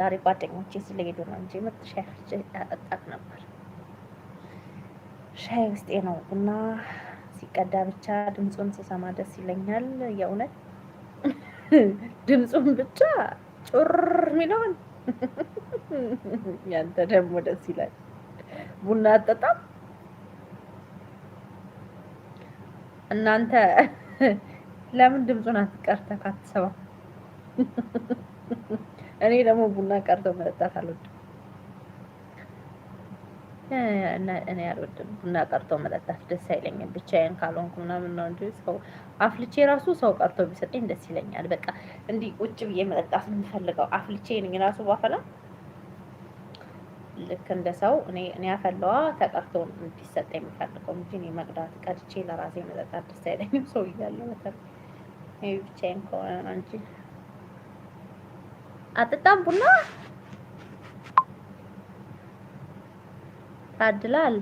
ዛሬ ጓደኞቼ ስለሄዱ ነው እንጂ ምርጥ ሻይ አጠጣት ነበር። ሻይ ውስጤ ነው። ቡና ሲቀዳ ብቻ ድምፁን ስሰማ ደስ ይለኛል። የእውነት ድምፁን ብቻ ጩር የሚለውን ያንተ ደግሞ ደስ ይላል። ቡና አጠጣም እናንተ ለምን ድምፁን አትቀርተህ አትሰማም? እኔ ደግሞ ቡና ቀርቶ መጠጣት አልወድም። እኔ አልወድም ቡና ቀርቶ መጠጣት ደስ አይለኝም። ብቻዬን ካልሆንኩ ምናምን ነው እንጂ ሰው አፍልቼ ራሱ ሰው ቀርቶ ቢሰጠኝ ደስ ይለኛል። በቃ እንዲህ ቁጭ ብዬ መጠጣት ነው የምፈልገው። አፍልቼ ነኝ ራሱ ባፈላ ልክ እንደ ሰው እኔ አፈላዋ ተቀርቶ እንዲሰጠኝ የምፈልገው እንጂ እኔ መቅዳት ቀድቼ ለራሴ መጠጣት ደስ አይለኝም። ሰው እያለ በተለይ ብቻዬን ከሆነ ነው እንጂ አጥጣም ቡና ታድላል።